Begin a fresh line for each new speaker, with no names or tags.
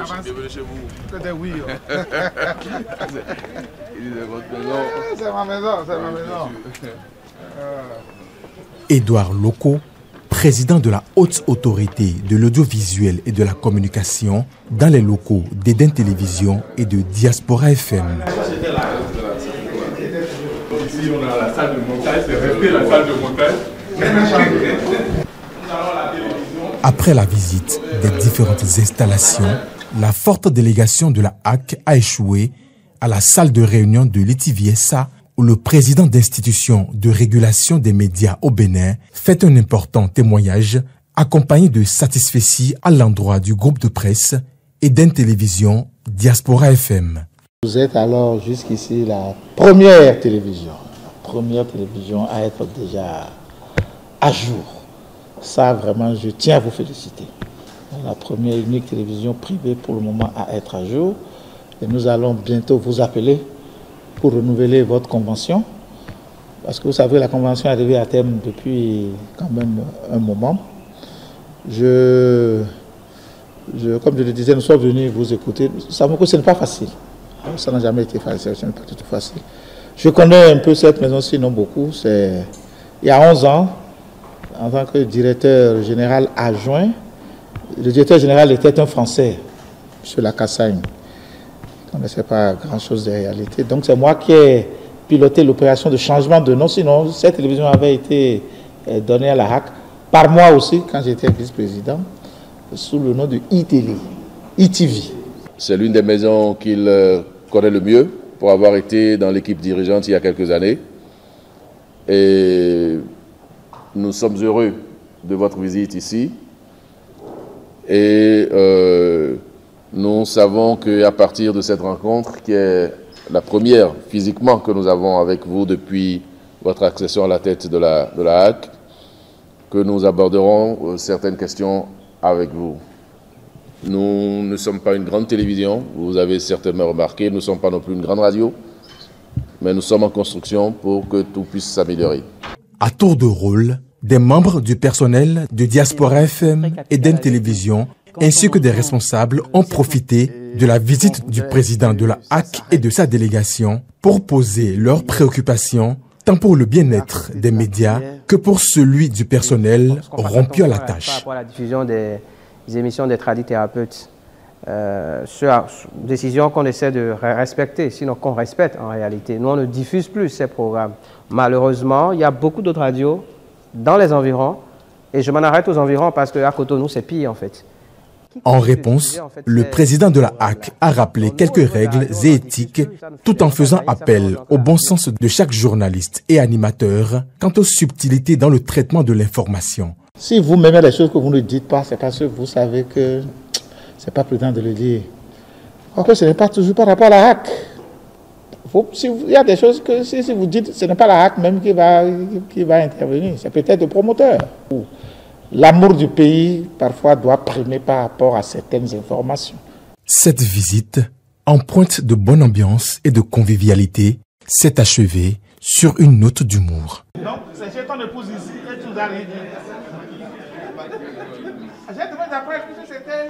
Bienvenue chez vous.
Peut-être oui.
C'est ma maison, c'est ma maison.
Édouard Loko, président de la haute autorité de l'audiovisuel et de la communication dans les locaux d'Eden Télévision et de Diaspora FM.
Ici, on a la salle de montage, c'est resté la salle de montage.
Après la visite des différentes installations, la forte délégation de la HAC a échoué à la salle de réunion de l'Itiviesa où le président d'institution de régulation des médias au Bénin fait un important témoignage accompagné de satisfecit à l'endroit du groupe de presse Eden Télévision Diaspora FM.
Vous êtes alors jusqu'ici la première télévision à être déjà à jour. Ça vraiment, je tiens à vous féliciter. La première et unique télévision privée pour le moment à être à jour. Et nous allons bientôt vous appeler pour renouveler votre convention. Parce que vous savez, la convention est arrivée à terme depuis quand même un moment. Comme je le disais, nous sommes venus vous écouter. Ça me ce n'est pas facile. Ça n'a jamais été facile, ce n'est pas du tout facile. Je connais un peu cette maison, sinon beaucoup. Il y a 11 ans, en tant que directeur général adjoint, le directeur général était un Français, M. Lacassagne. Il ne connaissait pas grand-chose de réalité. Donc c'est moi qui ai piloté l'opération de changement de nom. Sinon, cette télévision avait été donnée à la HAC, par moi aussi, quand j'étais vice-président, sous le nom de ITV.
C'est l'une des maisons qu'il connaît le mieux pour avoir été dans l'équipe dirigeante il y a quelques années. Et nous sommes heureux de votre visite ici. Et nous savons qu'à partir de cette rencontre, qui est la première physiquement que nous avons avec vous depuis votre accession à la tête de la HAC, que nous aborderons certaines questions avec vous. Nous ne sommes pas une grande télévision, vous avez certainement remarqué, nous ne sommes pas non plus une grande radio, mais nous sommes en construction pour que tout puisse s'améliorer.
À tour de rôle, des membres du personnel de Diaspora FM et Eden Télévision, ainsi que des responsables, ont profité de la visite du président de la HAC et de sa délégation pour poser leurs préoccupations, tant pour le bien-être des médias que pour celui du personnel rompu à la tâche.
Par rapport à la diffusion des émissions des tradithérapeutes, décision qu'on essaie de respecter, sinon qu'on respecte en réalité. Nous, on ne diffuse plus ces programmes. Malheureusement, il y a beaucoup d'autres radios dans les environs, et je m'en arrête aux environs parce qu'à Cotonou, c'est pire en fait.
En réponse, le président de la HAC a rappelé quelques règles et éthiques tout en faisant appel au bon sens de chaque journaliste et animateur quant aux subtilités dans le traitement de l'information.
Si vous m'aimez les choses que vous ne dites pas, c'est parce que vous savez que ce n'est pas prudent de le dire. Quoique ce n'est pas toujours par rapport à la HAC. Il y a des choses que si vous dites, ce n'est pas la HAC même qui va intervenir, c'est peut-être le promoteur. L'amour du pays, parfois, doit primer par rapport à certaines informations.
Cette visite, en pointe de bonne ambiance et de convivialité, s'est achevée sur une note d'humour.
Donc, c'est chez ton épouse ici et tu nous as rien dit. J'ai demandé après que c'était...